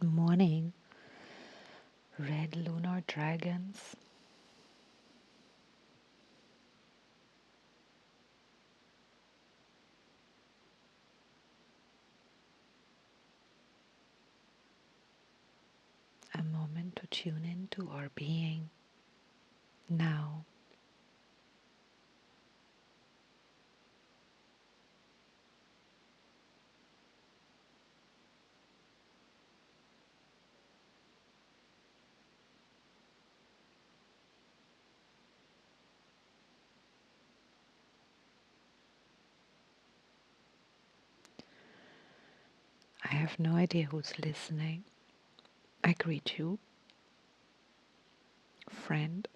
Good morning, red lunar dragons. A moment to tune into our being now. I have no idea who's listening. I greet you, friend,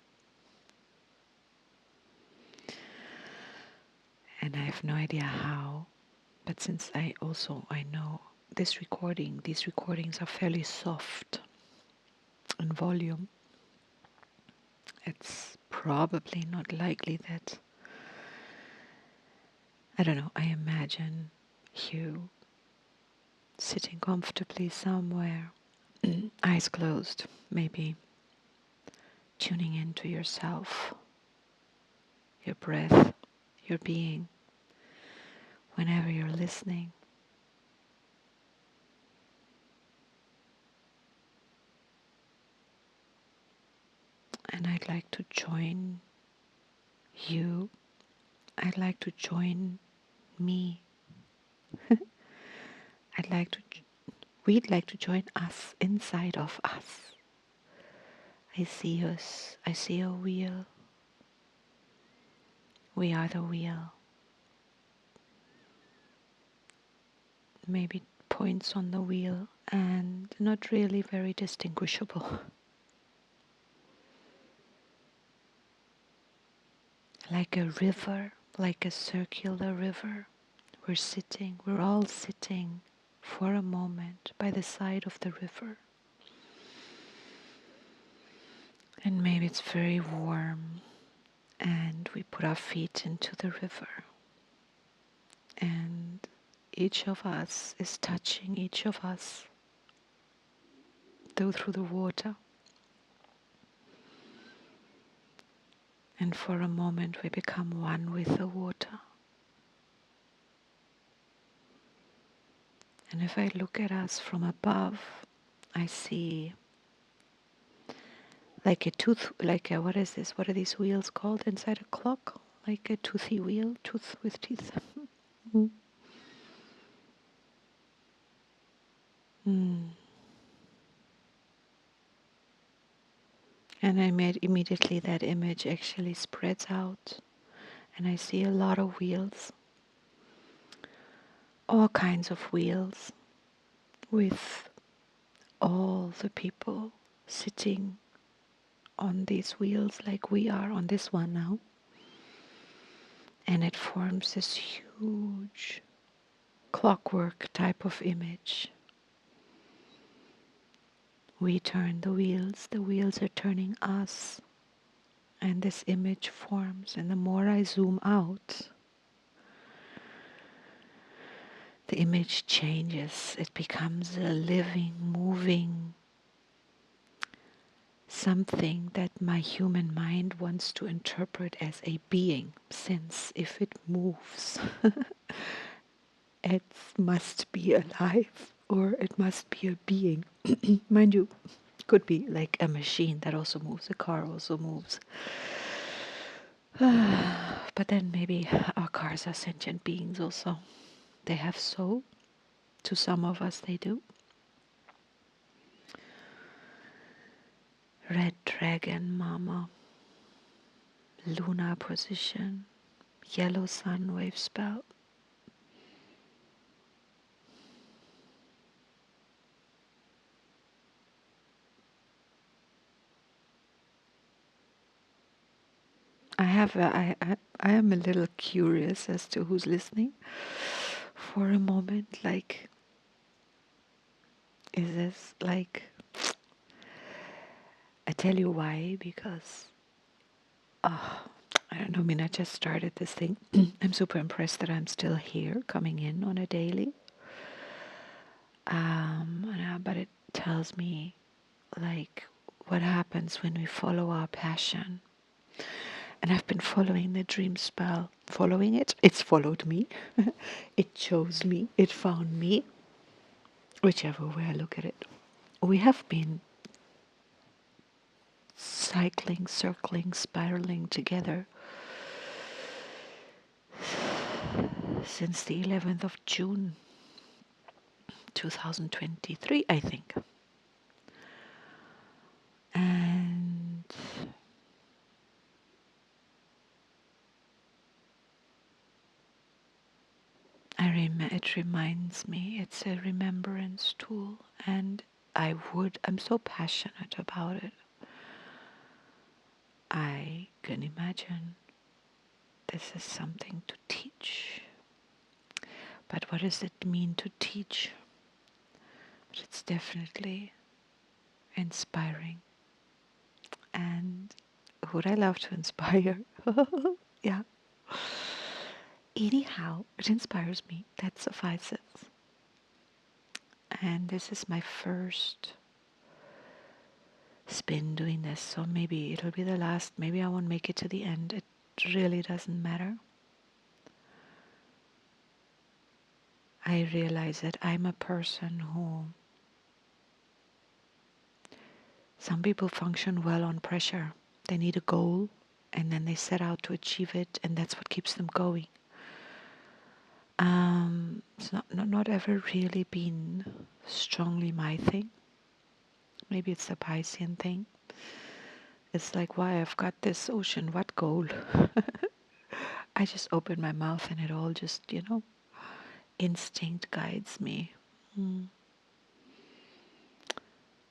and I have no idea how, but since I know these recordings are fairly soft in volume, it's probably not likely that, I don't know, I imagine you sitting comfortably somewhere, eyes closed, maybe tuning into yourself, your breath, your being, whenever you're listening. And I'd like to join you. I'd like to join me. I'd like to, we'd like to join us inside of us. I see us. I see a wheel. We are the wheel. Maybe points on the wheel and not really very distinguishable. Like a river, like a circular river. We're all sitting for a moment by the side of the river. And maybe it's very warm and we put our feet into the river. And each of us is touching each of us through the water. And for a moment we become one with the water. And if I look at us from above, I see like a tooth, what is this? What are these wheels called inside a clock? Like a toothy wheel, tooth with teeth. Mm. Mm. And I made immediately that image actually spreads out, and I see a lot of wheels, all kinds of wheels, with all the people sitting on these wheels like we are on this one now. And it forms this huge clockwork type of image. We turn the wheels are turning us, and this image forms. And the more I zoom out, the image changes. It becomes a living, moving something that my human mind wants to interpret as a being, since if it moves, it must be alive or it must be a being. Mind you, could be like a machine that also moves, a car also moves. But then maybe our cars are sentient beings also. They have soul. To some of us they do. Red dragon mama, lunar position, yellow sun wave spell. I am a little curious as to who's listening for a moment. Like, is this like, I tell you why, because, I don't know, I mean, I just started this thing. I'm super impressed that I'm still here, coming in on a daily. But it tells me like what happens when we follow our passion. And I've been following the dream spell, following it. It's followed me. It chose me. It found me. Whichever way I look at it. We have been cycling, circling, spiraling together since the 11th of June 2023, I think. And it reminds me, it's a remembrance tool, and I'm so passionate about it. I can imagine this is something to teach. But what does it mean to teach? But it's definitely inspiring. And would I love to inspire? Yeah. Anyhow, it inspires me. That suffices. And this is my first spin doing this, so maybe it'll be the last. Maybe I won't make it to the end. It really doesn't matter. I realize that I'm a person who, some people function well on pressure. They need a goal and then they set out to achieve it, and that's what keeps them going. It's not ever really been strongly my thing. Maybe it's a Piscean thing. It's like, why, I've got this ocean, what goal? I just open my mouth and it all just, instinct guides me.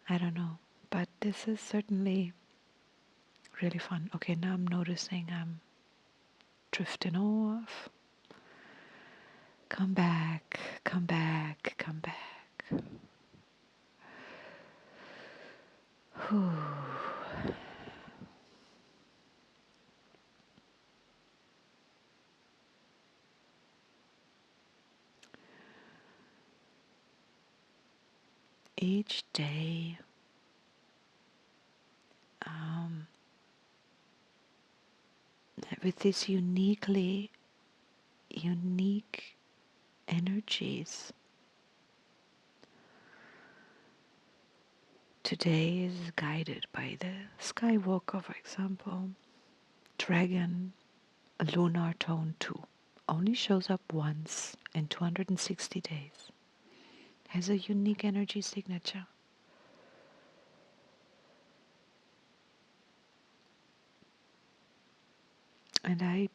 I don't know. But this is certainly really fun. Okay, now I'm noticing I'm drifting off. Come back, come back, come back. Whew. Each day, with these unique energies. Today is guided by the Skywalker, for example. Dragon, Lunar Tone 2. Only shows up once in 260 days. Has a unique energy signature. And I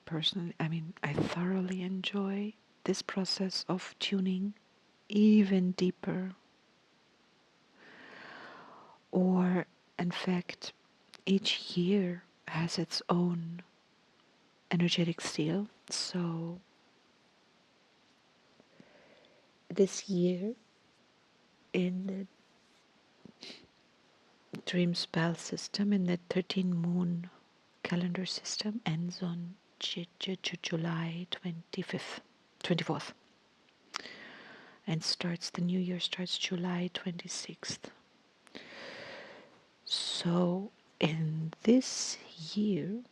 thoroughly enjoy this process of tuning even deeper. Or, in fact, each year has its own energetic seal. So, this year in the dream spell system, in the 13 moon calendar system, ends on July 25th, 24th. And the new year starts July 26th. So in this year,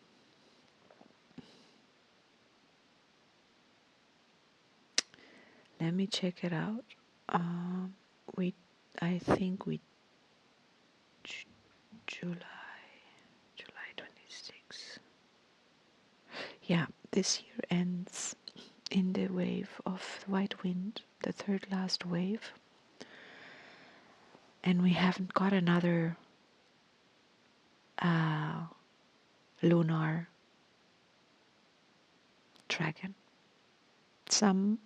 let me check it out. I think July 26th. Yeah, this year ends in the wave of the white wind, the third last wave. And we haven't got another lunar dragon. Some,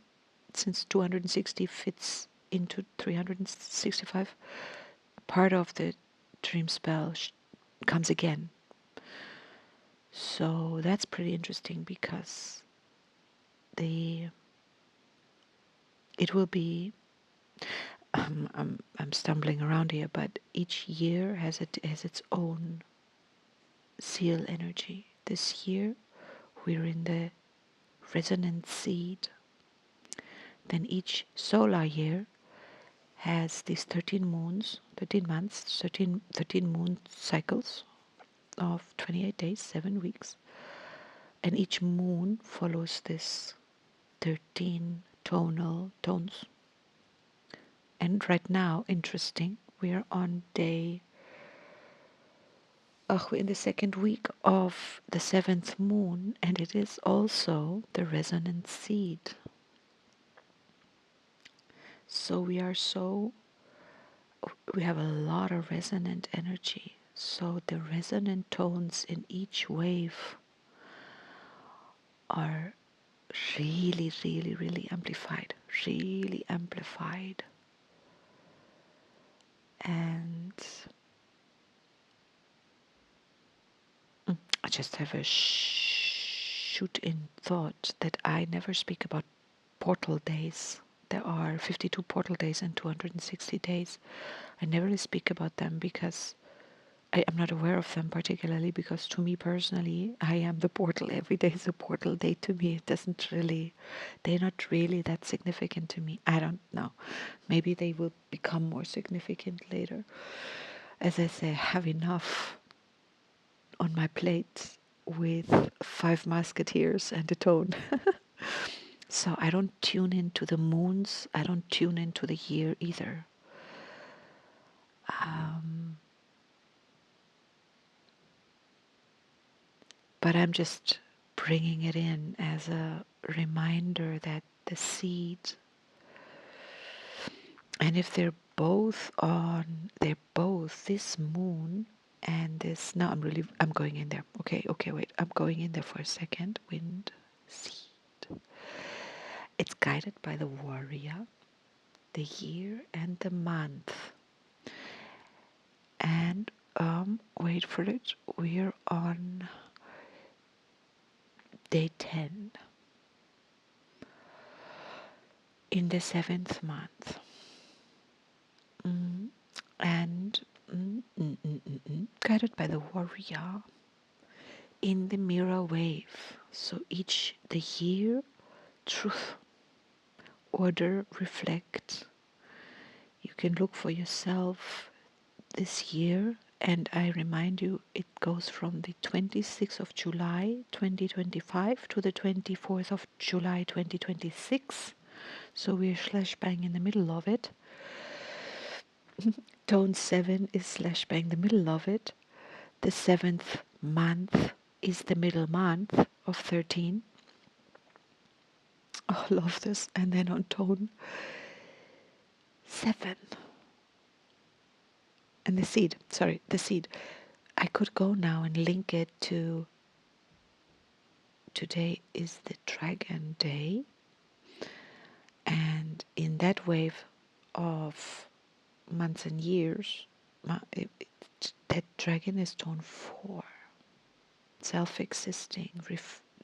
since 260 fits into 365, part of the dream spell comes again. So that's pretty interesting because it will be, I'm stumbling around here, but each year has its own seal energy. This year we're in the resonant seed. Then each solar year has these 13 moons, 13 months, 13 moon cycles of 28 days, 7 weeks. And each moon follows this 13 tonal tones. And right now, interesting, we're on day, we're in the second week of the seventh moon, and it is also the resonant seed. So we have a lot of resonant energy. So the resonant tones in each wave are really, really, really amplified, really amplified. And I just have a shoot in thought that I never speak about portal days. There are 52 portal days and 260 days. I never speak about them because I am not aware of them particularly, because to me personally, I am the portal. Every day is a portal day to me. It doesn't really, they're not really that significant to me. I don't know. Maybe they will become more significant later. As I say, I have enough on my plate with 5 musketeers and a tone. So I don't tune into the moons. I don't tune into the year either. Um, but I'm just bringing it in as a reminder that the seed, and if they're both this moon and this, no, I'm going in there. Okay, wait, I'm going in there for a second. Wind, seed. It's guided by the warrior, the year, and the month. And wait for it. We're on day 10 in the seventh month. Mm, and guided by the warrior in the mirror wave. So each, the year, truth, order, reflect. You can look for yourself this year, and I remind you, it goes from the 26th of July 2025 to the 24th of July 2026. So we're slash bang in the middle of it. Tone 7 is slash bang the middle of it. The seventh month is the middle month of 13. Oh, I love this. And then on tone 7. And the seed. I could go now and link it to today is the Dragon Day. And in that wave of months and years, that dragon is tone 4. Self-existing,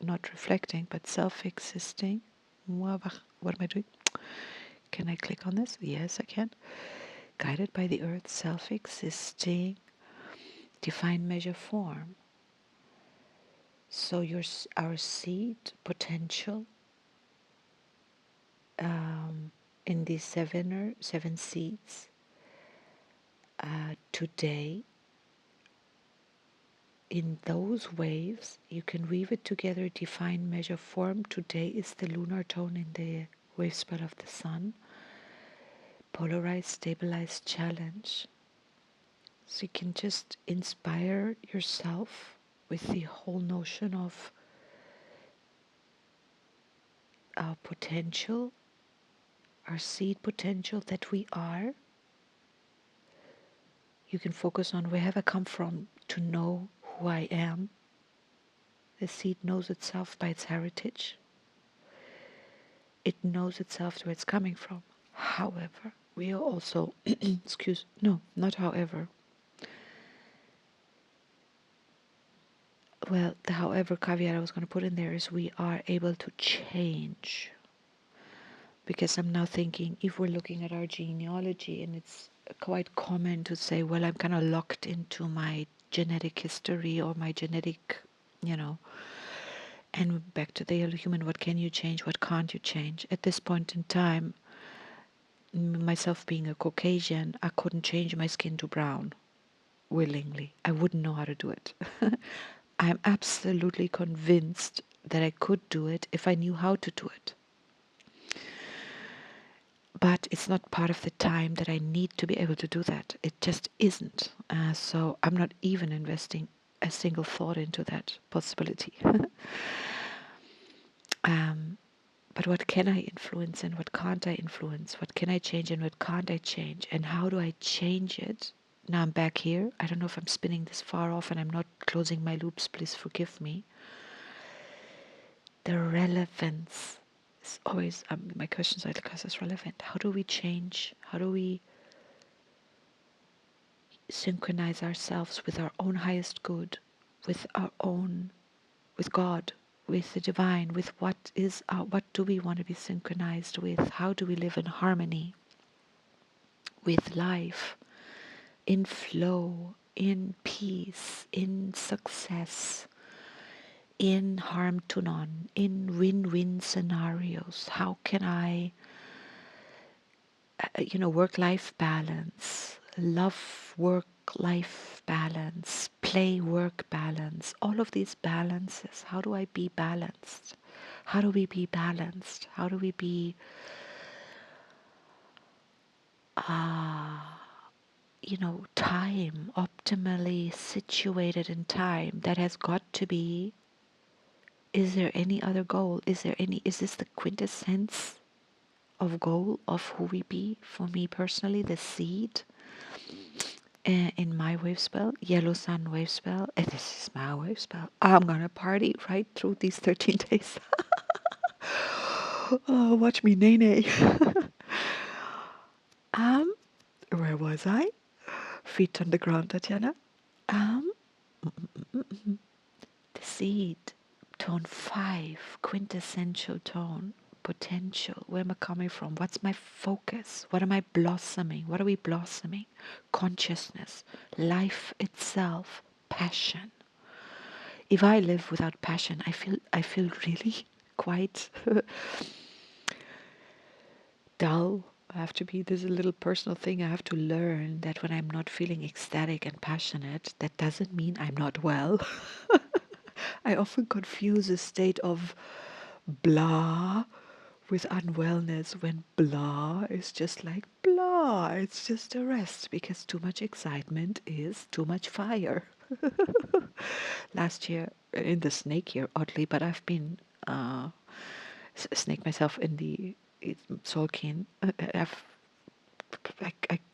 not reflecting, but self-existing. What am I doing? Can I click on this? Yes, I can. Guided by the earth, self-existing, defined measure form. So our seed potential in these seven seeds today, in those waves, you can weave it together, define measure form. Today is the lunar tone in the wave spell of the sun. Polarize, stabilize, challenge. So you can just inspire yourself with the whole notion of our potential, our seed potential that we are. You can focus on where have I come from to know who I am. The seed knows itself by its heritage. It knows itself where it's coming from. However, we are also, not however. Well, the however caveat I was going to put in there is we are able to change. Because I'm now thinking, if we're looking at our genealogy, and it's quite common to say, well, I'm kind of locked into my genetic history or my genetic, and back to the human, what can you change, what can't you change? At this point in time, Myself being a Caucasian, I couldn't change my skin to brown willingly. I wouldn't know how to do it. I'm absolutely convinced that I could do it if I knew how to do it. But it's not part of the time that I need to be able to do that. It just isn't. So I'm not even investing a single thought into that possibility. um, but what can I influence and what can't I influence? What can I change and what can't I change? And how do I change it? Now I'm back here. I don't know if I'm spinning this far off and I'm not closing my loops. Please forgive me. The relevance is always, my questions are because it's relevant. How do we change? How do we synchronize ourselves with our own highest good, with our own, with God, with the divine, with what do we want to be synchronized with? How do we live in harmony with life, in flow, in peace, in success, in harm to none, in win-win scenarios? How can I work-life balance, love work-life balance, play-work balance, all of these balances. How do I be balanced? How do we be balanced? How do we be, time, optimally situated in time? That has got to be, is there any other goal? Is this the quintessence of goal of who we be? For me personally, the seed in my wave spell, yellow sun wave spell, and this is my wave spell. I'm gonna party right through these 13 days. Oh, watch me, nay nay. um, where was I? Feet on the ground, Tatiana. Um, the seed, tone 5, quintessential tone, potential. Where am I coming from? What's my focus? What am I blossoming? What are we blossoming? Consciousness, life itself, passion. If I live without passion, I feel really quite dull. I have to be, there's a little personal thing. I have to learn that when I'm not feeling ecstatic and passionate, that doesn't mean I'm not well. I often confuse a state of blah with unwellness when blah is just like blah. It's just a rest because too much excitement is too much fire. Last year, in the snake year, oddly, but I've been snake myself in the Solkin. I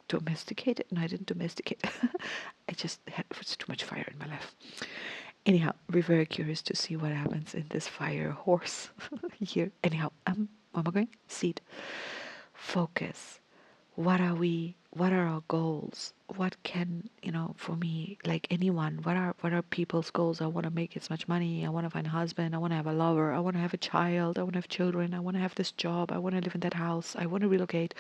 domesticated. No, I didn't domesticate. I just had was too much fire in my life. Anyhow, we're very curious to see what happens in this fire horse year. Anyhow, where am I going? Seed. Focus. What are we? What are our goals? What can, for me, like anyone, what are people's goals? I want to make as much money. I want to find a husband. I want to have a lover. I want to have a child. I want to have children. I want to have this job. I want to live in that house. I want to relocate.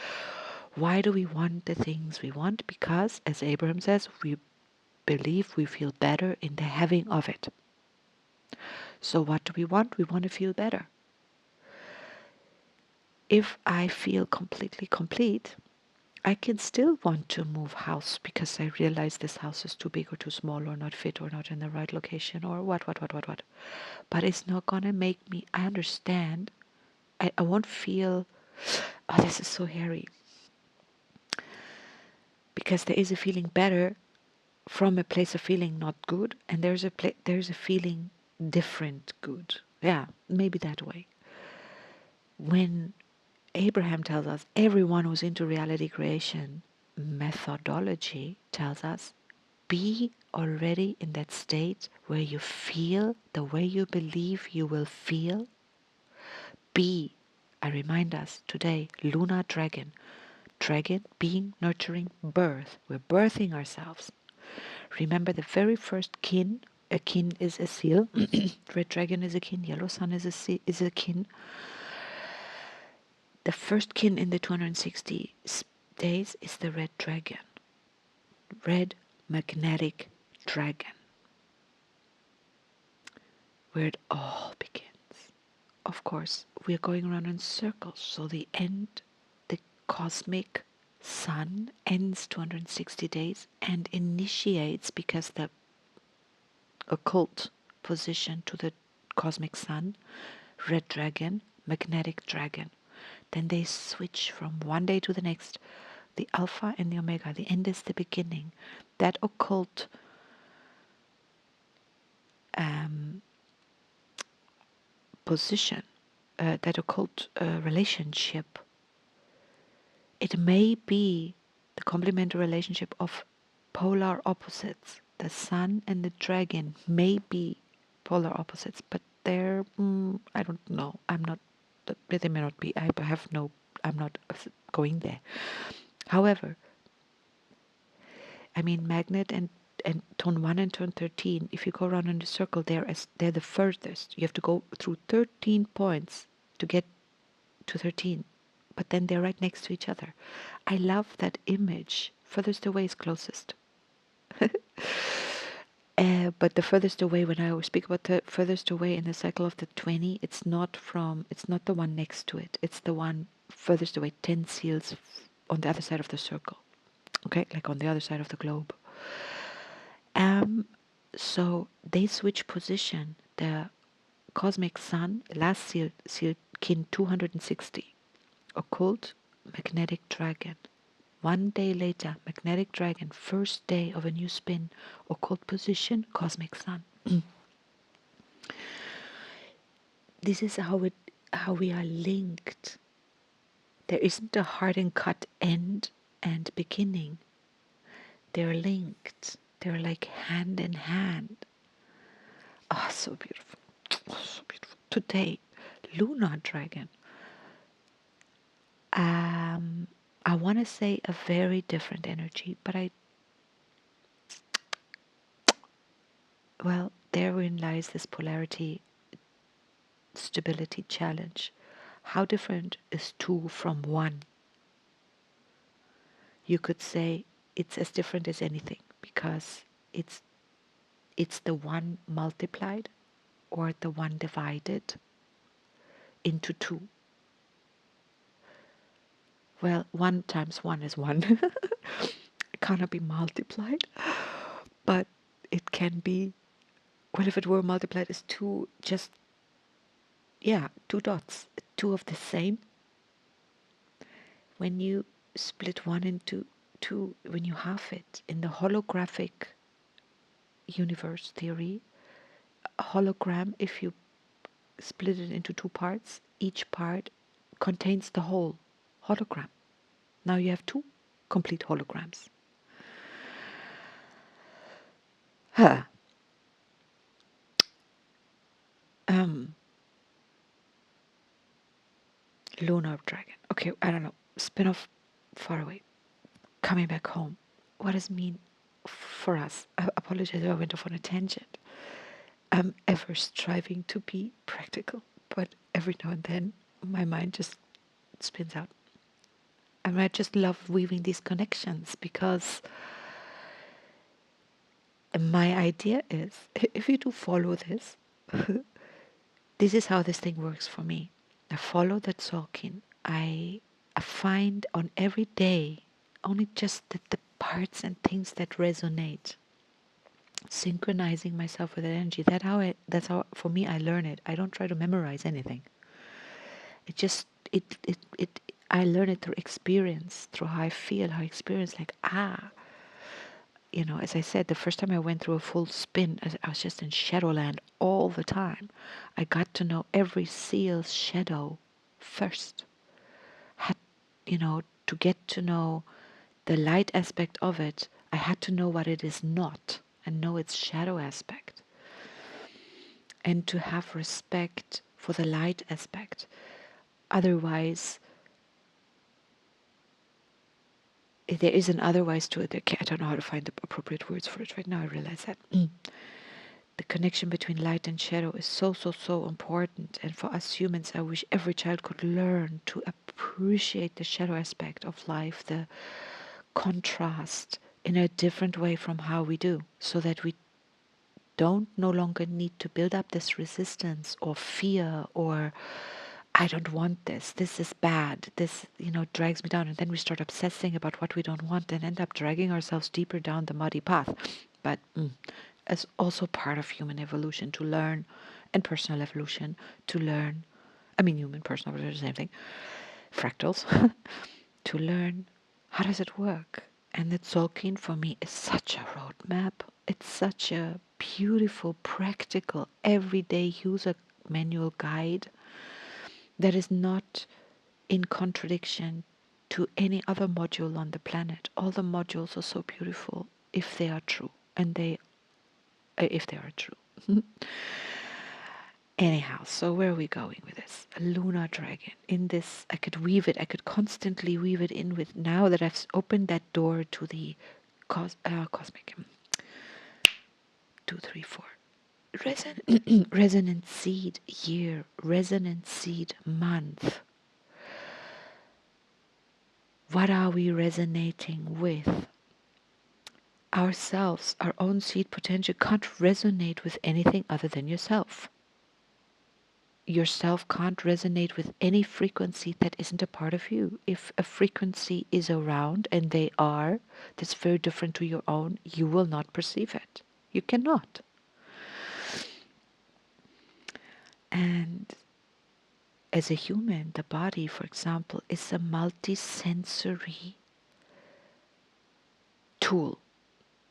Why do we want the things we want? Because, as Abraham says, we believe we feel better in the having of it. So what do we want? We want to feel better. If I feel completely complete, I can still want to move house because I realize this house is too big or too small or not fit or not in the right location or what. But it's not going to make me, I understand. I won't feel, oh, this is so hairy. Because there is a feeling better from a place of feeling not good, and there's a feeling different good. Yeah, maybe that way. When Abraham tells us, everyone who's into reality creation methodology tells us, be already in that state where you feel the way you believe you will feel. Be, I remind us today, Lunar Dragon. Dragon being nurturing birth. We're birthing ourselves. Remember the very first kin. A kin is a seal. Red dragon is a kin. Yellow sun is a kin. The first kin in the 260 days is the red dragon. Red magnetic dragon. Where it all begins. Of course, we are going around in circles. So the cosmic sun ends 260 days and initiates, because the occult position to the cosmic sun, red dragon, magnetic dragon. Then they switch from one day to the next. The alpha and the omega, the end is the beginning. That occult um, position, that occult relationship, it may be the complementary relationship of polar opposites. The sun and the dragon may be polar opposites, but they're, I don't know. I'm not, they may not be. I have no, I'm not going there. However, I mean, magnet and tone 1 and tone 13, if you go around in a circle, they're the furthest. You have to go through 13 points to get to 13, but then they're right next to each other. I love that image. Furthest away is closest. But the furthest away, when I speak about the furthest away in the cycle of the 20, it's not the one next to it. It's the one furthest away, 10 seals on the other side of the circle. Okay, like on the other side of the globe. So they switch position. The cosmic sun, last seal kin 260, occult magnetic dragon. One day later, magnetic dragon, first day of a new spin, occult position, cosmic sun. This is how we are linked. There isn't a hard and cut end and beginning. They're linked. They're like hand in hand. Ah, oh, so beautiful. Oh, so beautiful. Today, Lunar Dragon. I want to say a very different energy, but therein lies this polarity, stability challenge. How different is 2 from 1? You could say it's as different as anything, because it's the 1 multiplied or the 1 divided into 2. Well, 1 times 1 is 1. It cannot be multiplied, but it can be, well, if it were multiplied as 2, just, 2 dots, 2 of the same. When you split 1 into 2, when you halve it in the holographic universe theory, a hologram, if you split it into 2 parts, each part contains the whole hologram. Now you have 2 complete holograms. Huh. Lunar Dragon. Okay, I don't know. Spin off far away. Coming back home. What does it mean for us? I apologize if I went off on a tangent. I'm ever striving to be practical, but every now and then my mind just spins out. And I just love weaving these connections, because my idea is, if you do follow this, this is how this thing works for me. I follow that Tzolk'in. I find on every day only just the parts and things that resonate, synchronizing myself with that energy. That's how for me I learn it. I don't try to memorize anything. It just it I learn it through experience, through how I feel, how I experience, like, as I said, the first time I went through a full spin, I was just in Shadowland all the time. I got to know every seal's shadow first. Had, to get to know the light aspect of it, I had to know what it is not and know its shadow aspect. And to have respect for the light aspect. Otherwise, there is an otherwise to it. I don't know how to find the appropriate words for it right now. I realize that. The connection between light and shadow is so, so, so important. And for us humans, I wish every child could learn to appreciate the shadow aspect of life, the contrast in a different way from how we do, so that we don't no longer need to build up this resistance or fear or I don't want this. This is bad. This, drags me down. And then we start obsessing about what we don't want and end up dragging ourselves deeper down the muddy path. But it's also part of human evolution to learn, and personal evolution to learn. I mean, human, personal evolution, the same thing. Fractals. To learn how does it work. And the Tzolk'in for me is such a roadmap. It's such a beautiful, practical, everyday user manual guide that is not in contradiction to any other module on the planet. All the modules are so beautiful if they are true, and if they are true. Anyhow, so where are we going with this? A lunar dragon. In this, I could weave it. I could constantly weave it in with. Now that I've opened that door to the cosmic 2, 3, 4 resonant seed year, resonant seed month. What are we resonating with? Ourselves, our own seed potential can't resonate with anything other than yourself. Yourself can't resonate with any frequency that isn't a part of you. If a frequency is around, and they are, that's very different to your own, you will not perceive it. You cannot. And as a human, the body, for example, is a multisensory tool.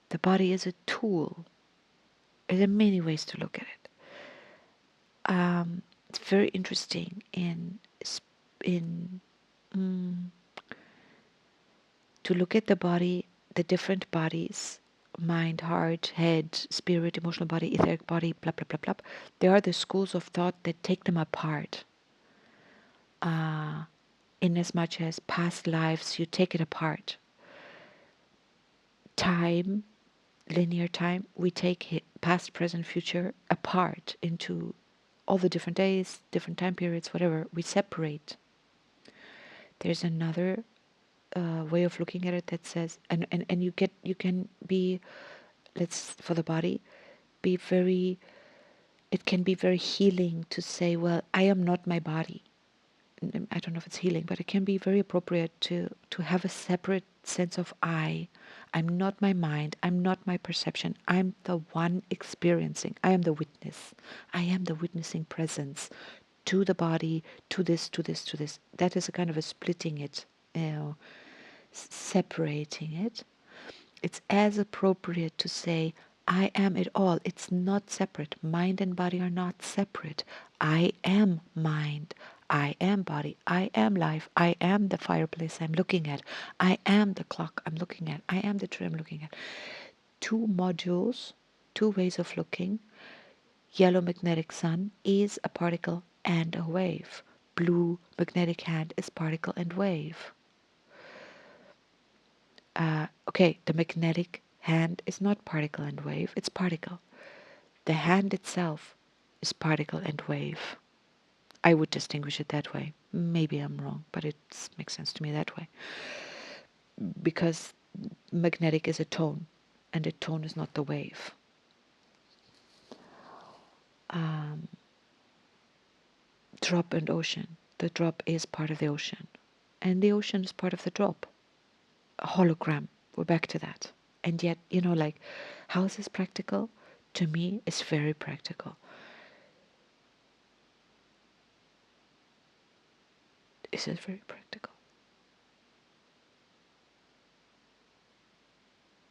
The body is a tool. There are many ways to look at it. It's very interesting in to look at the body, the different bodies, mind, heart, head, spirit, emotional body, etheric body, blah, blah, blah, blah. There are the schools of thought that take them apart. In as much as past lives, you take it apart. Time, linear time, we take it, past, present, future, apart into all the different days, different time periods, whatever. We separate. There's another way of looking at it that says, and you can be, let's, for the body, be very, it can be very healing to say, well, I am not my body. I don't know if it's healing, but it can be very appropriate to have a separate sense of I. I'm not my mind. I'm not my perception. I'm the one experiencing. I am the witness. I am the witnessing presence to the body, to this, to this, to this. That is a kind of a splitting it, separating it. It's as appropriate to say, I am it all. It's not separate. Mind and body are not separate. I am mind. I am body. I am life. I am the fireplace I'm looking at. I am the clock I'm looking at. I am the tree I'm looking at. Two modules, two ways of looking. Yellow magnetic sun is a particle and a wave. Blue magnetic hand is particle and wave. Okay, the magnetic hand is not particle and wave, it's particle. The hand itself is particle and wave. I would distinguish it that way. Maybe I'm wrong, but it makes sense to me that way. Because magnetic is a tone, and a tone is not the wave. Drop and ocean. The drop is part of the ocean, and the ocean is part of the drop. A hologram. We're back to that. And yet, like, how is this practical? To me, it's very practical. Is it very practical?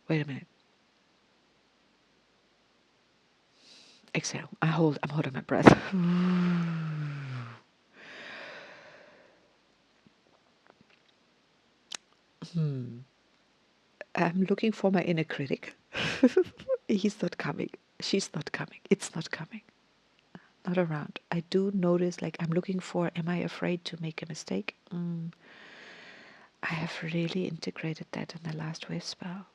Wait a minute. Exhale. I'm holding my breath. I'm looking for my inner critic. He's not coming. She's not coming. It's not coming. Not around. I do notice, like, I'm looking for, am I afraid to make a mistake? I have really integrated that in the last wave spell.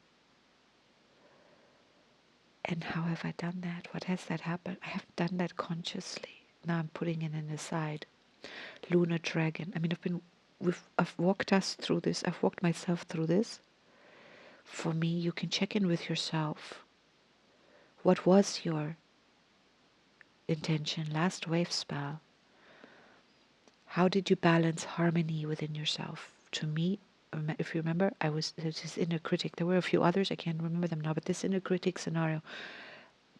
And how have I done that? What has that happened? I haven't done that consciously. Now I'm putting it in aside. Lunar Dragon. I mean, I've walked us through this. I've walked myself through this. For me, you can check in with yourself. What was your intention last wave spell? How did you balance harmony within yourself? To me, if you remember, there's this inner critic. There were a few others, I can't remember them now, but this inner critic scenario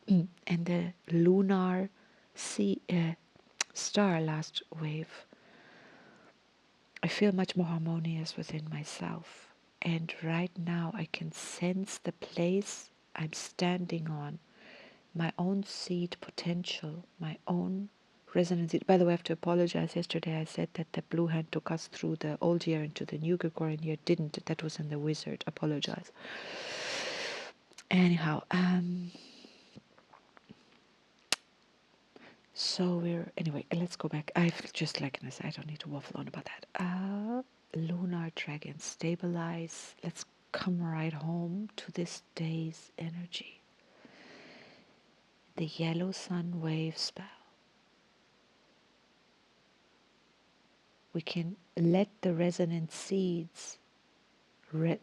and the lunar sea, star last wave, I feel much more harmonious within myself. And right now I can sense the place I'm standing on, my own seed potential, my own resonance. By the way, I have to apologize. Yesterday I said that the blue hand took us through the old year into the new Gregorian year. Didn't. That was in the wizard. Apologize. Anyhow, so anyway, let's go back. I've just like this, I don't need to waffle on about that. Lunar Dragon, stabilize. Let's come right home to this day's energy. The yellow sun wave spell. We can let the resonant seeds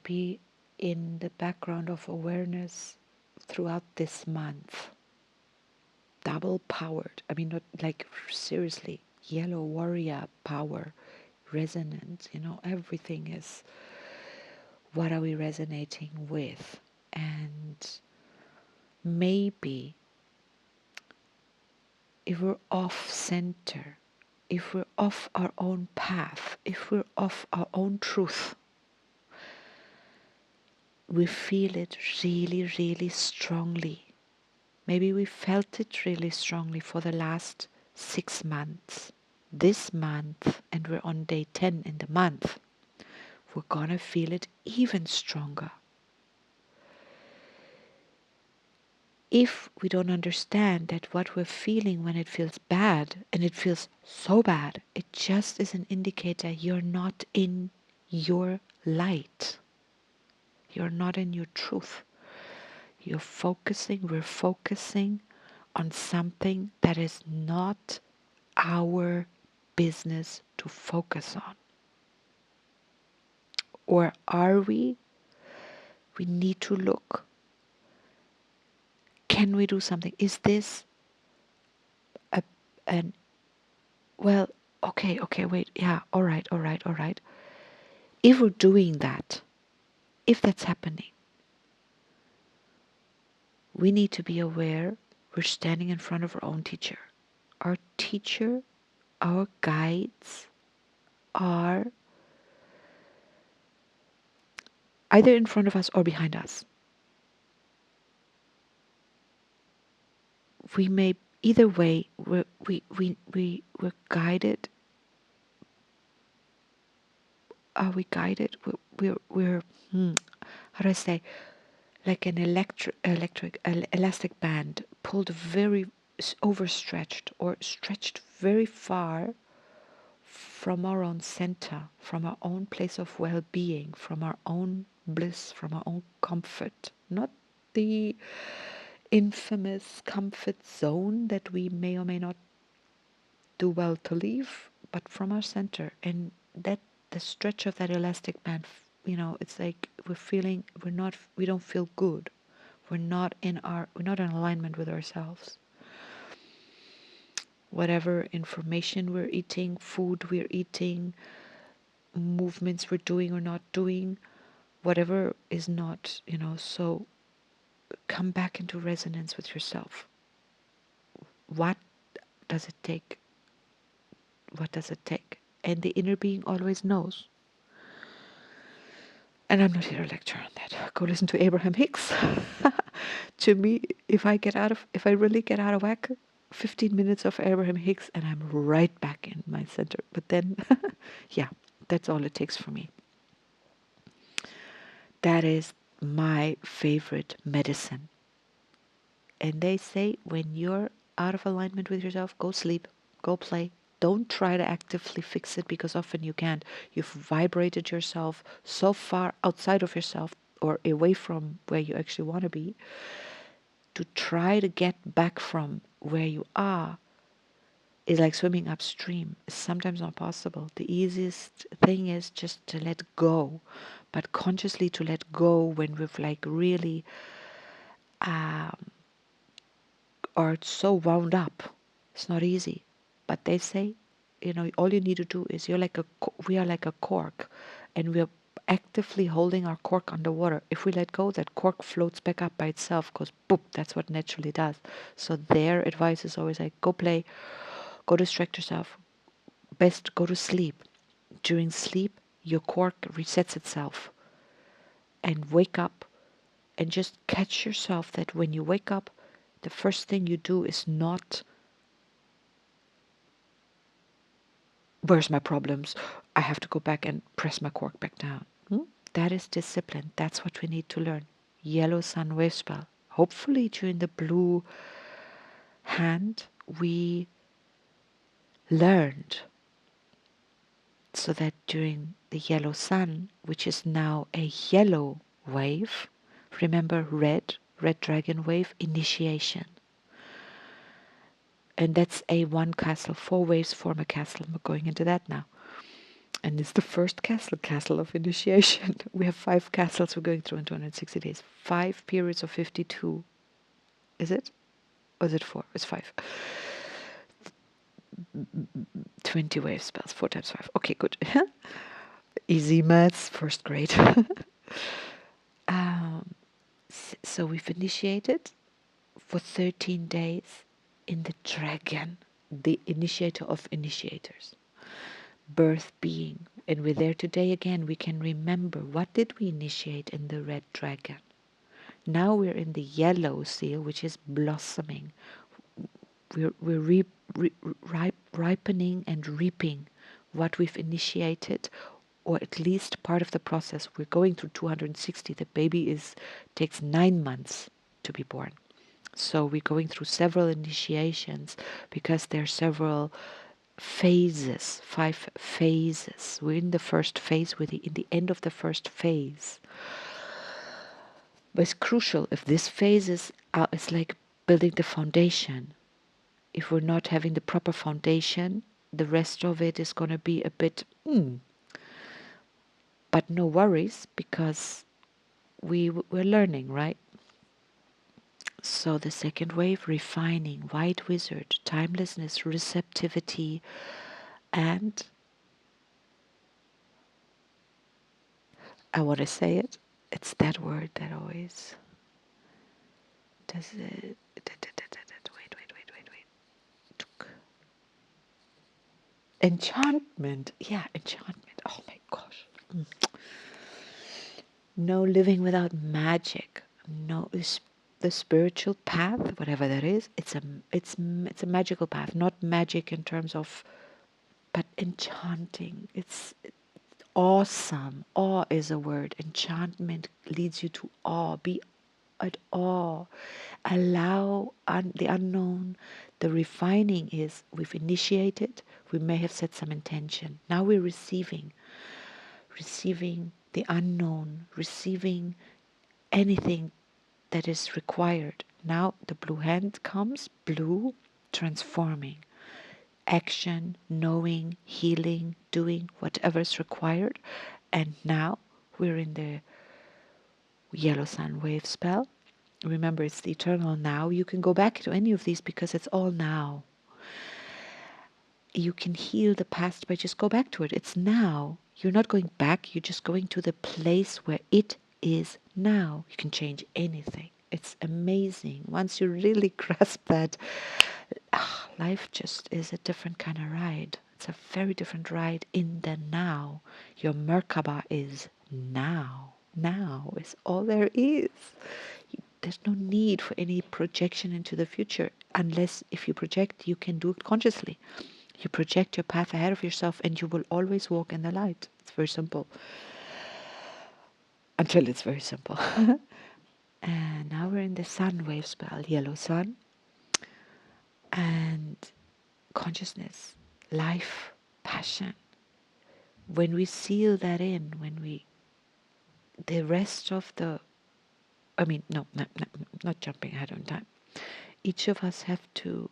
be in the background of awareness throughout this month. Double powered. I mean, not like seriously, yellow warrior power, resonant. Everything is what are we resonating with? And maybe if we're off center, if we're off our own path, if we're off our own truth, we feel it really, really strongly. Maybe we felt it really strongly for the last 6 months. This month, and we're on day 10 in the month, we're gonna feel it even stronger. If we don't understand that what we're feeling when it feels bad, and it feels so bad, it just is an indicator you're not in your light. You're not in your truth. We're focusing on something that is not our business to focus on. Or are we? We need to look. Can we do something? Is this an, well, okay, wait, yeah, all right. If we're doing that, if that's happening, we need to be aware we're standing in front of our own teacher. Our teacher, our guides are either in front of us or behind us. We may, either way, we're guided. Are we guided? We're how do I say, like an elastic band pulled very overstretched or stretched very far from our own center, from our own place of well-being, from our own bliss, from our own comfort, not the infamous comfort zone that we may or may not do well to leave, but from our center. And that the stretch of that elastic band, it's like we don't feel good. We're not in alignment with ourselves. Whatever information we're eating, food we're eating, movements we're doing or not doing, whatever is not, so come back into resonance with yourself. What does it take? What does it take? And the inner being always knows. And I'm not here to lecture on that. Go listen to Abraham Hicks. To me, if I really get out of whack, 15 minutes of Abraham Hicks and I'm right back in my center. But then, yeah, that's all it takes for me. That is my favorite medicine. And they say when you're out of alignment with yourself, go sleep, go play. Don't try to actively fix it because often you can't. You've vibrated yourself so far outside of yourself or away from where you actually want to be. To try to get back from where you are is like swimming upstream. It's sometimes not possible. The easiest thing is just to let go, but consciously to let go when we've like really are so wound up. It's not easy. But they say all you need to do is we are like a cork, and we are actively holding our cork underwater. If we let go, that cork floats back up by itself, goes boop. That's what naturally does. So their advice is always like, go play, go distract yourself. Best go to sleep. During sleep, your cork resets itself, and wake up, and just catch yourself that when you wake up, the first thing you do is not, where's my problems? I have to go back and press my cork back down. That is discipline. That's what we need to learn. Yellow sun wave spell. Hopefully during the blue hand, we learned, so that during the yellow sun, which is now a yellow wave, remember red dragon wave, initiation. And that's a one castle. 4 waves form a castle. We're going into that now. And it's the first castle of initiation. We have 5 castles we're going through in 260 days. 5 periods of 52. Is it? Or is it 4? It's 5. 20 wave spells. 4 times 5. Okay, good. Easy maths, first grade. um, so we've initiated for 13 days in the dragon, the initiator of initiators. Birth being. And we're there today again. We can remember, what did we initiate in the red dragon? Now we're in the yellow seal, which is blossoming. We're ripening and reaping what we've initiated, or at least part of the process. We're going through 260. The baby takes 9 months to be born. So we're going through several initiations, because there are several phases, 5 phases. We're in the first phase, in the end of the first phase. But it's crucial. If this phase it's like building the foundation. If we're not having the proper foundation, the rest of it is going to be a bit, but no worries, because we're learning, right? So the second wave, refining, white wizard, timelessness, receptivity, and I want to say it. It's that word that always does it. Wait. Enchantment. Yeah, enchantment. Oh my gosh. No living without magic. No, the spiritual path, whatever that is, it's a magical path. Not magic in terms of, but enchanting. It's awesome. Awe is a word. Enchantment leads you to awe. Be at awe. Allow the unknown. The refining is, we've initiated, we may have set some intention. Now we're receiving the unknown, receiving anything that is required. Now the blue hand comes, blue, transforming. Action, knowing, healing, doing whatever is required. And now we're in the yellow sun wave spell. Remember, it's the eternal now. You can go back to any of these because it's all now. You can heal the past by just go back to it. It's now. You're not going back. You're just going to the place where it is now. You can change anything. It's amazing. Once you really grasp that, life just is a different kind of ride. It's a very different ride in the now. Your Merkaba is now. Now is all there is. There's no need for any projection into the future, unless if you project, you can do it consciously. You project your path ahead of yourself and you will always walk in the light. It's very simple. Until it's very simple. And now we're in the sun wave spell, yellow sun. And consciousness, life, passion. When we seal that in, the rest of no, not jumping ahead on time. Each of us have to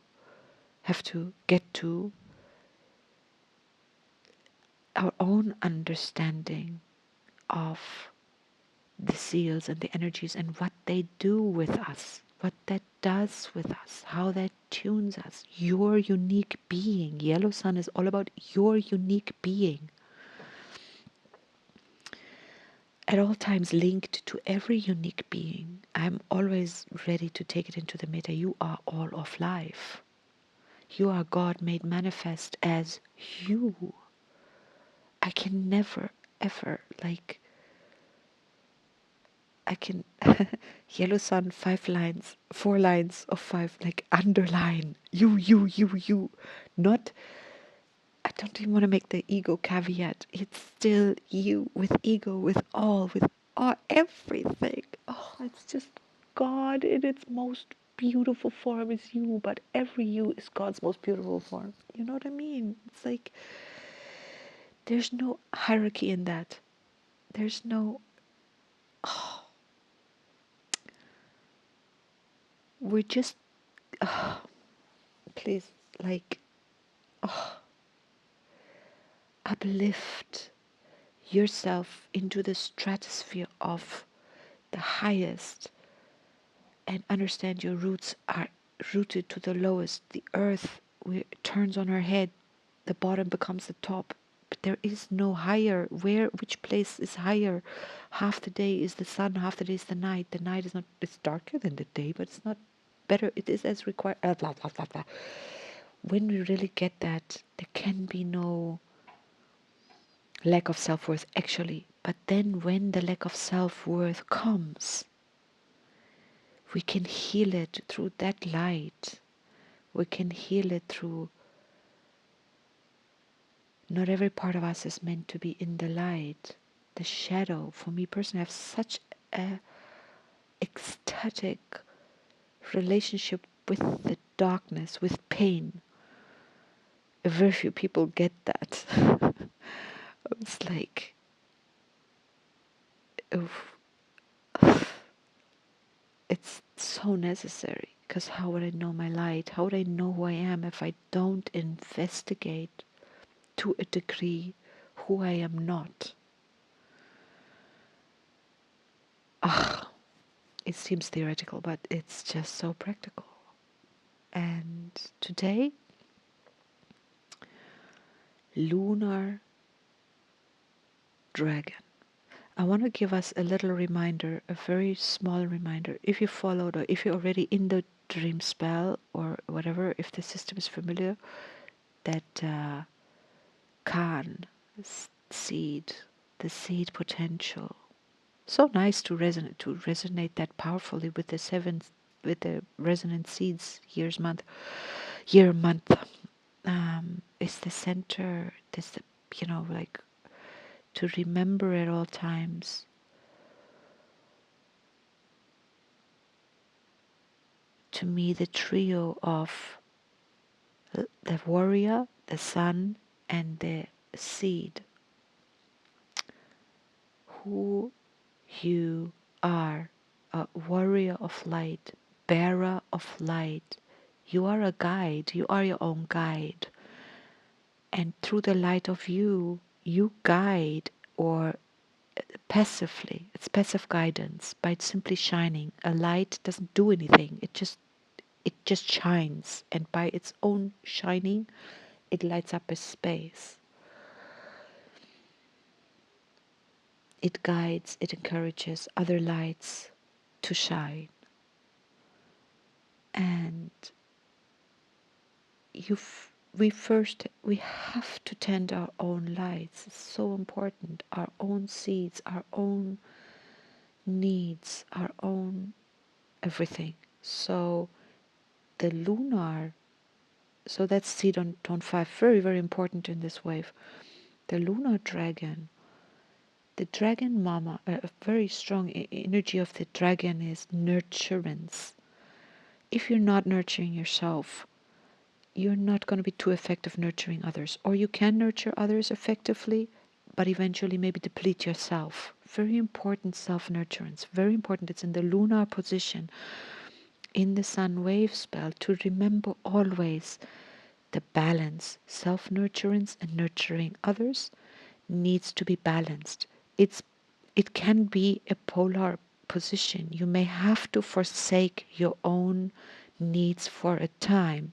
get to our own understanding of the seals and the energies and what they do with us. what that does with us, how that tunes us. Your unique being. Yellow sun is all about your unique being. At all times linked to every unique being. I'm always ready to take it into the meta. You are all of life. You are God made manifest as you. I can never, ever, like, I can, yellow sun, 5 lines, 4 lines of 5, like, underline, you. Not, I don't even want to make the ego caveat. It's still you with ego, with all, everything. Oh, it's just God in its most beautiful form is you, but every you is God's most beautiful form. You know what I mean? It's like, there's no hierarchy in that. There's no, we're just, please, like, uplift yourself into the stratosphere of the highest and understand your roots are rooted to the lowest. The earth turns on her head, the bottom becomes the top. But there is no higher. Which place is higher? Half the day is the sun, half the day is the night. The night is not, it's darker than the day, but it's not better. It is as required. Blah, blah, blah, blah. When we really get that, there can be no lack of self-worth actually. But then when the lack of self-worth comes, we can heal it through that light. We can heal it through, not every part of us is meant to be in the light. The shadow, for me personally, I have such a ecstatic relationship with the darkness, with pain. Very few people get that. It's like, oof, it's so necessary, because how would I know my light? How would I know who I am if I don't investigate to a degree who I am not? Ah, it seems theoretical, but it's just so practical. And today, Lunar Dragon. I want to give us a little reminder, a very small reminder. If you followed or if you're already in the dream spell or whatever, if the system is familiar, that Khan, seed, the seed potential. So nice to resonate that powerfully with the with the resonant seeds year month. Is the center. This, like, to remember at all times. To me, the trio of the warrior, the sun, and the seed. Who you are, a warrior of light, bearer of light. You are a guide. You are your own guide. And through the light of you, you guide, or passively. It's passive guidance by simply shining. A light doesn't do anything. It just shines, and by its own shining, it lights up a space. It guides, it encourages other lights to shine. And we have to tend our own lights. It's so important. Our own seeds, our own needs, our own everything. So the lunar, so that's seed on tone 5, very, very important in this wave. The lunar dragon, the dragon mama, a very strong energy of the dragon is nurturance. If you're not nurturing yourself, you're not going to be too effective nurturing others. Or you can nurture others effectively, but eventually maybe deplete yourself. Very important self-nurturance. Very important. It's in the lunar position, in the sun wave spell, to remember always the balance. Self-nurturance and nurturing others needs to be balanced. It can be a polar position. You may have to forsake your own needs for a time.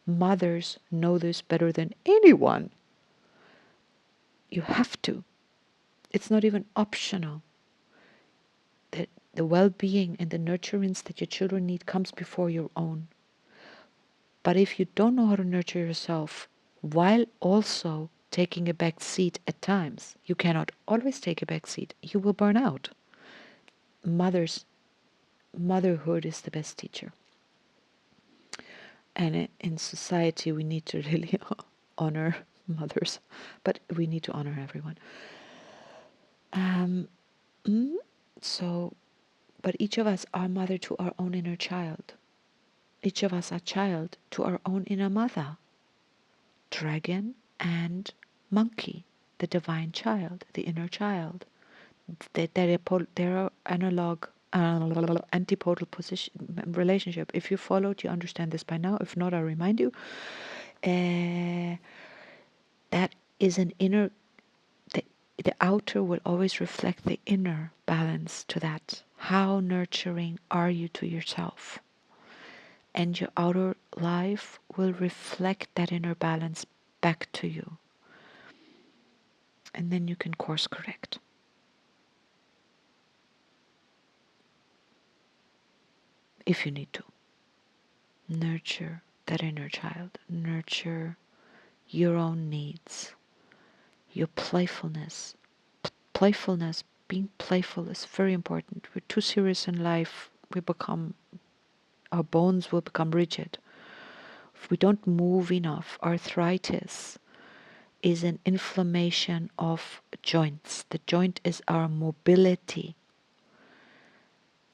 Mothers know this better than anyone. You have to. It's not even optional. The well-being and the nurturance that your children need comes before your own. But if you don't know how to nurture yourself while also taking a back seat at times, you cannot always take a back seat. You will burn out. Motherhood is the best teacher. And in society, we need to really honor mothers, but we need to honor everyone. Um, so, but each of us are mother to our own inner child. Each of us are child to our own inner mother. Dragon and monkey, the divine child, the inner child. They're analog, antipodal position relationship. If you followed, you understand this by now. If not, I'll remind you. That is an inner. The, the outer will always reflect the inner balance to that. How nurturing are you to yourself? And your outer life will reflect that inner balance back to you. And then you can course correct. If you need to. Nurture that inner child. Nurture your own needs. Your playfulness. Playfulness, being playful is very important. We're too serious in life, our bones will become rigid. If we don't move enough, arthritis is an inflammation of joints. The joint is our mobility.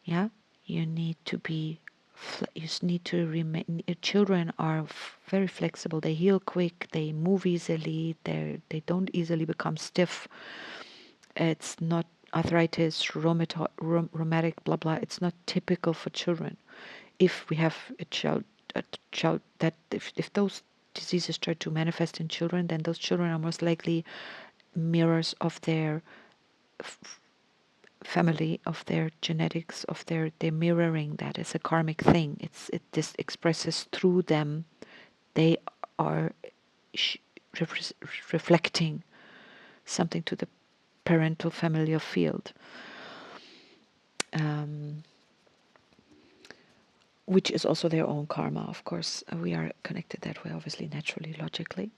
Yeah, you need to be. You need to remain. Children are very flexible. They heal quick. They move easily. They don't easily become stiff. It's not arthritis, rheumatic, blah blah. It's not typical for children. If we have a child that if those diseases start to manifest in children, then those children are most likely mirrors of their family, of their genetics, of they're mirroring that as a karmic thing. It this expresses through them. They are reflecting something to the parental familial field, which is also their own karma. Of course, we are connected that way, obviously, naturally, logically.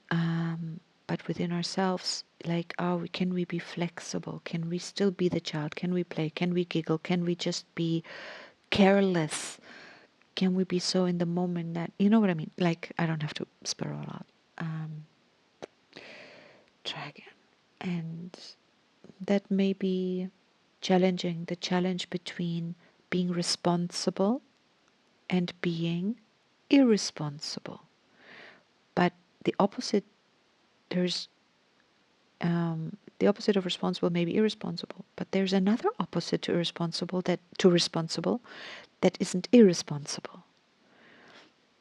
But within ourselves, like, can we be flexible? Can we still be the child? Can we play? Can we giggle? Can we just be careless? Can we be so in the moment that, you know what I mean? Like, I don't have to spell all out. Dragon. And that may be challenging, the challenge between being responsible and being irresponsible. But the opposite, there's the opposite of responsible may be irresponsible, but there's another opposite to irresponsible responsible that isn't irresponsible.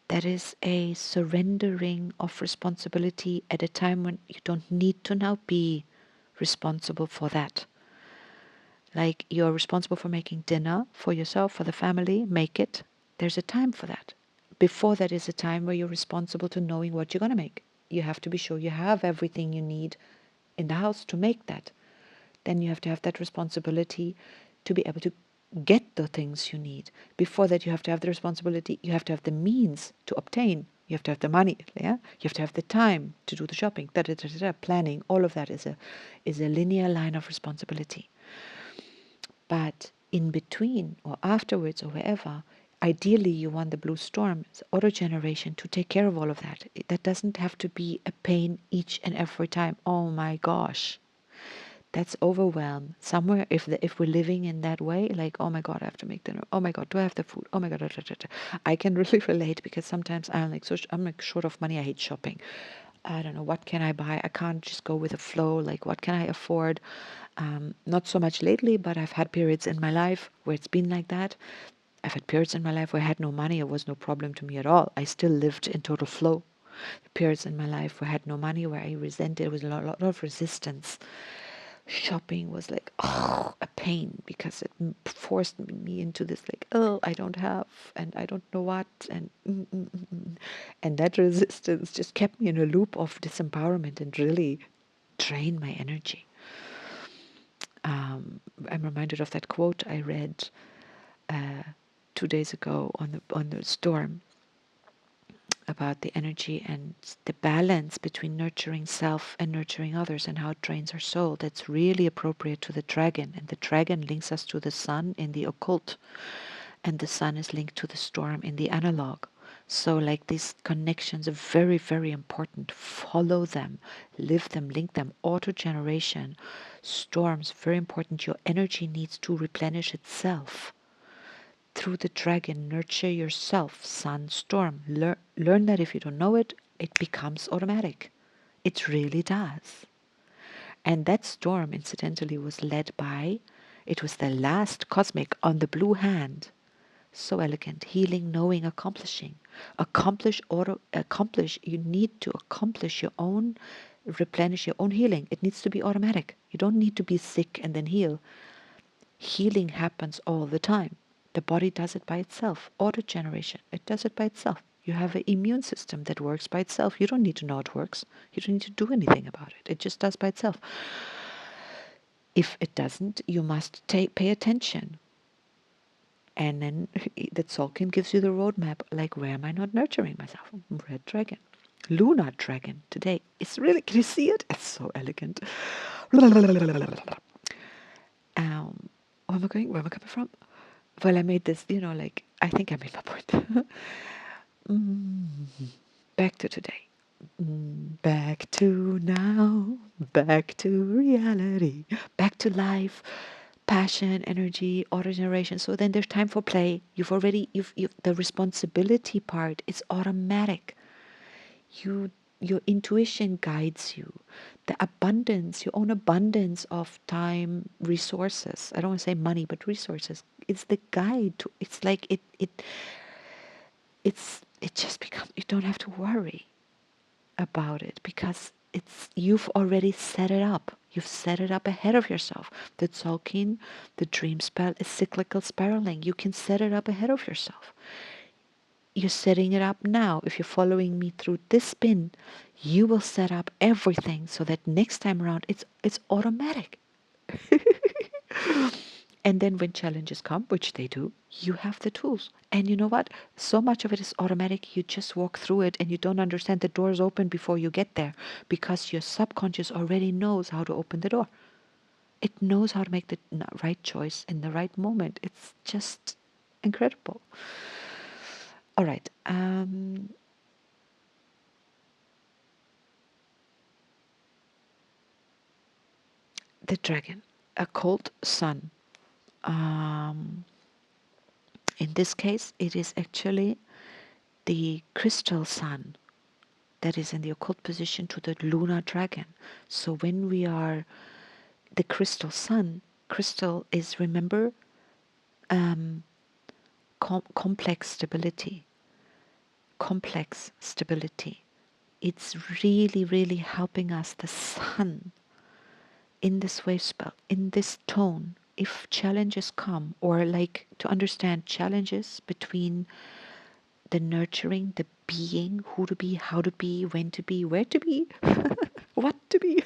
That is a surrendering of responsibility at a time when you don't need to now be responsible for that. Like, you're responsible for making dinner for yourself, for the family, make it. There's a time for that. Before that is a time where you're responsible to knowing what you're going to make. You have to be sure you have everything you need in the house to make that. Then you have to have that responsibility to be able to get the things you need. Before that, you have to have the responsibility, you have to have the means to obtain. You have to have the money, yeah? You have to have the time to do the shopping, planning. All of that is a linear line of responsibility. But in between or afterwards or wherever, ideally you want the blue storm, auto generation, to take care of all of that. That doesn't have to be a pain each and every time. Oh my gosh. That's overwhelm. Somewhere, if we're living in that way, like, oh my God, I have to make dinner. Oh my God, do I have the food? Oh my God, I can really relate, because sometimes I'm like short of money. I hate shopping. I don't know, what can I buy? I can't just go with the flow. Like, what can I afford? Not so much lately, but I've had periods in my life where it's been like that. I've had periods in my life where I had no money. It was no problem to me at all. I still lived in total flow. Periods in my life where I had no money, where I resented, it was a lot of resistance. shopping was like, oh, a pain because it forced me into this like, oh, I don't have and I don't know what and that resistance just kept me in a loop of disempowerment and really drained my energy. I'm reminded of that quote I read uh, 2 days ago on the storm about the energy and the balance between nurturing self and nurturing others and how it drains our soul. That's really appropriate to the dragon. And the dragon links us to the sun in the occult, and the sun is linked to the storm in the analog. So, like these connections are very, very important. Follow them, live them, link them. Auto generation, storms, very important. Your energy needs to replenish itself through the dragon. Nurture yourself, sun, storm. Learn that if you don't know it, it becomes automatic. It really does. And that storm, incidentally, was led by, it was the last cosmic on the blue hand. So elegant, healing, knowing, accomplishing. Accomplish, you need to accomplish your own, replenish your own healing. It needs to be automatic. You don't need to be sick and then heal. Healing happens all the time. The body does it by itself. Auto generation, it does it by itself. You have an immune system that works by itself. You don't need to know it works. You don't need to do anything about it. It just does by itself. If it doesn't, you must pay attention. And then the Tzolk'in gives you the roadmap, like, where am I not nurturing myself? Red Dragon. Lunar Dragon today. It's really, can you see it? It's so elegant. Where am I going? Where am I coming from? Well, I made this, like, I think I made my point. Back to today. Back to now. Back to reality. Back to life. Passion, energy, auto generation. So then there's time for play. You've the responsibility part is automatic. You, your intuition guides you. The abundance, your own abundance of time, resources. I don't want to say money, but resources. It's the guide to, it's like it just becomes, you don't have to worry about it because you've already set it up. You've set it up ahead of yourself. The Tzolk'in, the dream spell is cyclical spiraling. You can set it up ahead of yourself. You're setting it up now. If you're following me through this spin, you will set up everything so that next time around it's automatic. And then when challenges come, which they do, you have the tools. And you know what? So much of it is automatic. You just walk through it and you don't understand the doors open before you get there because your subconscious already knows how to open the door. It knows how to make the right choice in the right moment. It's just incredible. All right. The dragon, a cold sun. Um, in this case, it is actually the crystal sun that is in the occult position to the lunar dragon. So when we are the crystal sun, crystal is, remember, um, complex stability. Complex stability. It's really, really helping us, the sun, in this wave spell, in this tone. If challenges come, or like to understand challenges between the nurturing, the being, who to be, how to be, when to be, where to be, what to be,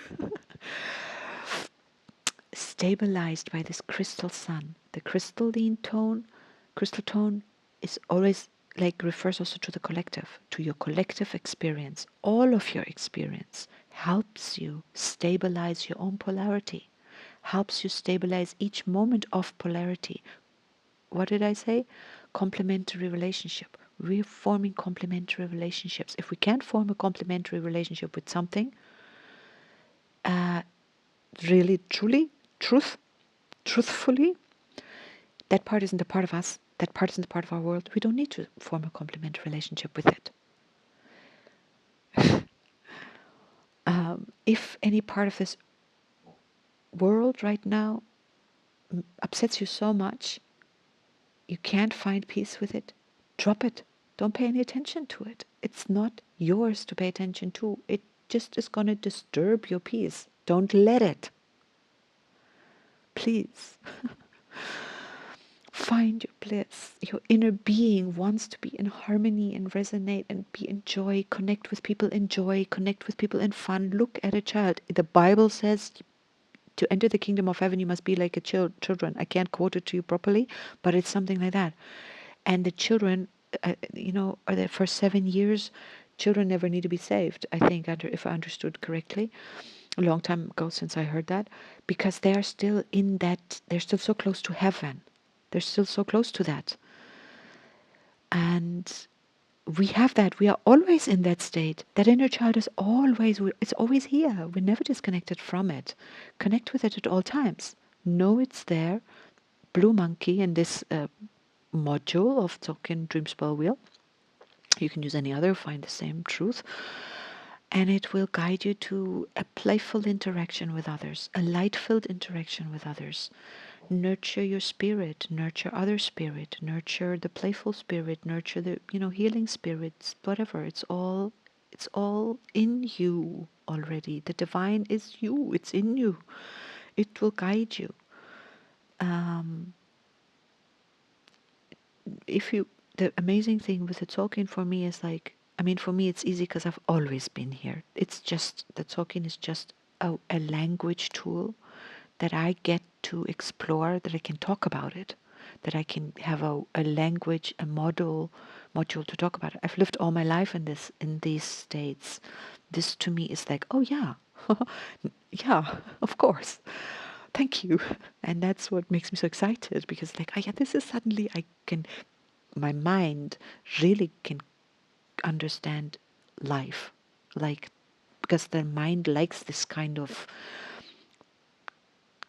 stabilized by this crystal sun. The crystal tone is always like refers also to the collective, to your collective experience. All of your experience helps you stabilize your own polarity, helps you stabilize each moment of polarity. What did I say? Complementary relationship. We're forming complementary relationships. If we can't form a complementary relationship with something, uh, really, truly, truthfully, that part isn't a part of us. That part isn't a part of our world. We don't need to form a complementary relationship with it. If any part of this world right now upsets you so much, you can't find peace with it, drop it. Don't pay any attention to it. It's not yours to pay attention to. It just is going to disturb your peace. Don't let it. please. Find your bliss. Your inner being wants to be in harmony and resonate and be in joy. Connect with people in joy. Connect with people in fun. Look at a child. The Bible says to enter the kingdom of heaven, you must be like a children. I can't quote it to you properly, but it's something like that. And the children, are there for 7 years, children never need to be saved. I think, if I understood correctly, a long time ago since I heard that, because they are still in that. They're still so close to heaven. They're still so close to that. And we have that. We are always in that state. That inner child is always, it's always here. We're never disconnected from it. Connect with it at all times. Know it's there. Blue Monkey in this module of Tzolk'in Dream Spell Wheel. You can use any other, find the same truth. And it will guide you to a playful interaction with others, a light-filled interaction with others. Nurture your spirit, nurture other spirit, nurture the playful spirit, nurture the healing spirits, whatever. It's all in you already. The divine is you. It's in you. It will guide you. Um, if you The amazing thing with the talking for me is like, for me it's easy because I've always been here. It's just the talking is just a language tool that I get to explore, that I can talk about it, that I can have a language, a module to talk about it. I've lived all my life in these states. This to me is like, oh yeah, yeah, of course. Thank you. And that's what makes me so excited, because like, oh yeah, this is suddenly my mind really can understand life. Like, because the mind likes this kind of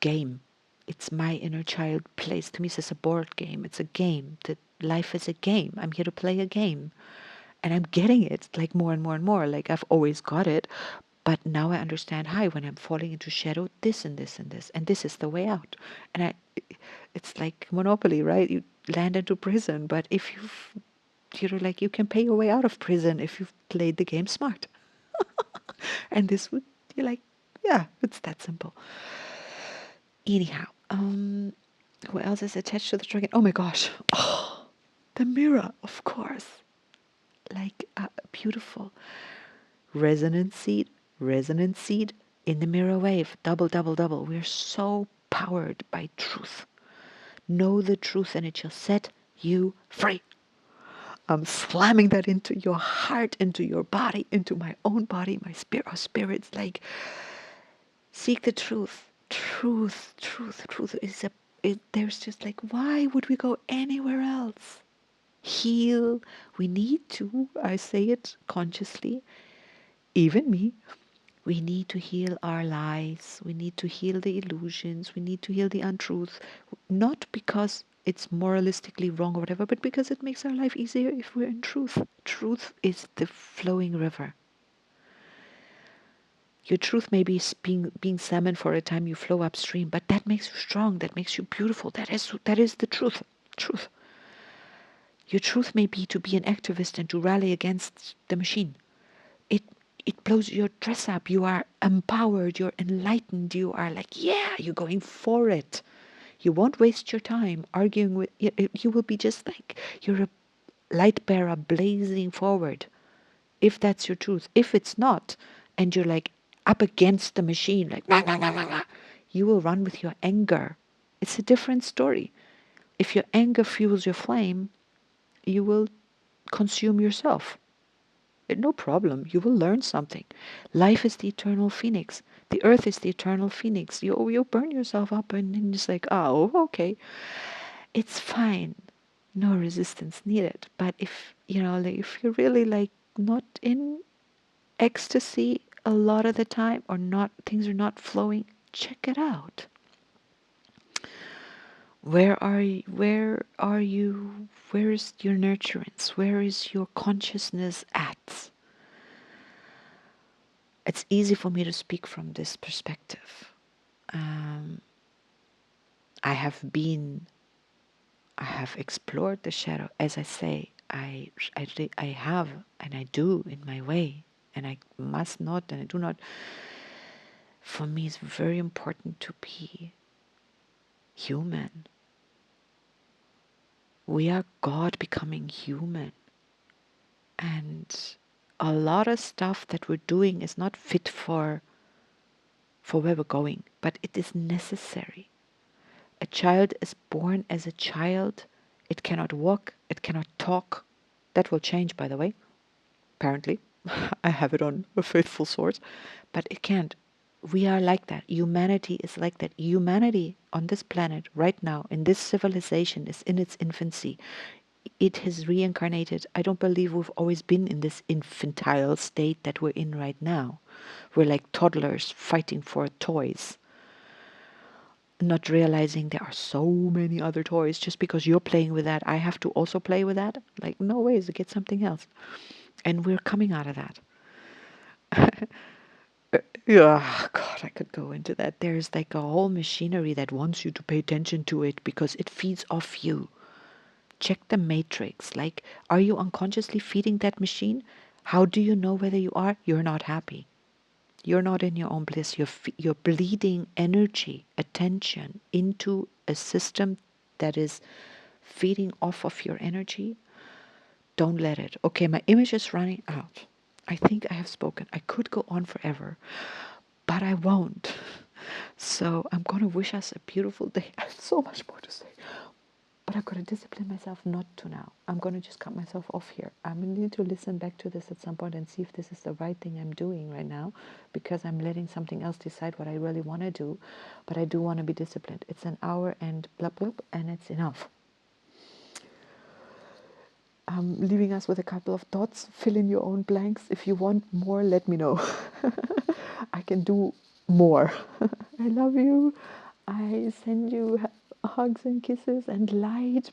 game. It's my inner child plays. To me, it's a board game. It's a game. That life is a game. I'm here to play a game. And I'm getting it like more and more and more. Like I've always got it. But now I understand, hi, when I'm falling into shadow, this and this and this. And this is the way out. And it's like Monopoly, right? You land into prison. But if you can pay your way out of prison if you've played the game smart. And you're like, yeah, it's that simple. Anyhow, who else is attached to the dragon? Oh my gosh. Oh, the mirror, of course. Like beautiful. Resonant seed, in the mirror wave. Double, double, double. We're so powered by truth. Know the truth and it shall set you free. I'm slamming that into your heart, into your body, into my own body, my spirit, our spirits. Like, seek the truth. Truth, truth, truth is there's just like, why would we go anywhere else? Heal. We need to, I say it consciously, even me. We need to heal our lies. We need to heal the illusions. We need to heal the untruth. Not because it's moralistically wrong or whatever, but because it makes our life easier if we're in truth. Truth is the flowing river. Your truth may be being salmon for a time, you flow upstream, but that makes you strong, that makes you beautiful. That is the truth. Truth. Your truth may be to be an activist and to rally against the machine. It it blows your dress up. You are empowered, you're enlightened, you are like, yeah, you're going for it. You won't waste your time arguing with you will be just like you're a light bearer blazing forward. If that's your truth. If it's not, and you're like up against the machine, like nah, nah, nah, nah, nah, you will run with your anger. It's a different story. If your anger fuels your flame, you will consume yourself. No problem. You will learn something. Life is the eternal phoenix. The earth is the eternal phoenix. You burn yourself up and then it's like, oh, okay. It's fine. No resistance needed. But if you're really like not in ecstasy a lot of the time, or not, things are not flowing, check it out. Where are you? Where is your nurturance? Where is your consciousness at? It's easy for me to speak from this perspective. Um, I have explored the shadow, as I say, I have, and I do in my way, and I must not, and I do not. For me, it's very important to be human. We are God becoming human. And a lot of stuff that we're doing is not fit for where we're going, but it is necessary. A child is born as a child. It cannot walk, it cannot talk. That will change, by the way, apparently. I have it on a faithful source, but it can't. We are like that. Humanity is like that. Humanity on this planet right now, in this civilization, is in its infancy. It has reincarnated. I don't believe we've always been in this infantile state that we're in right now. We're like toddlers fighting for toys, not realizing there are so many other toys. Just because you're playing with that, I have to also play with that. Like, no ways, get something else. And we're coming out of that. Yeah, God, I could go into that. There's like a whole machinery that wants you to pay attention to it because it feeds off you. Check the matrix. Like, are you unconsciously feeding that machine? How do you know whether you are? You're not happy. You're not in your own bliss. You're bleeding energy, attention into a system that is feeding off of your energy. Don't let it. Okay, my image is running out. I think I have spoken. I could go on forever, but I won't. So I'm going to wish us a beautiful day. I have so much more to say, but I've got to discipline myself not to now. I'm going to just cut myself off here. I'm going to need to listen back to this at some point and see if this is the right thing I'm doing right now, because I'm letting something else decide what I really want to do. But I do want to be disciplined. It's an hour and blah, blah, and it's enough. I'm leaving us with a couple of thoughts. Fill in your own blanks. If you want more, let me know. I can do more. I love you. I send you hugs and kisses and light.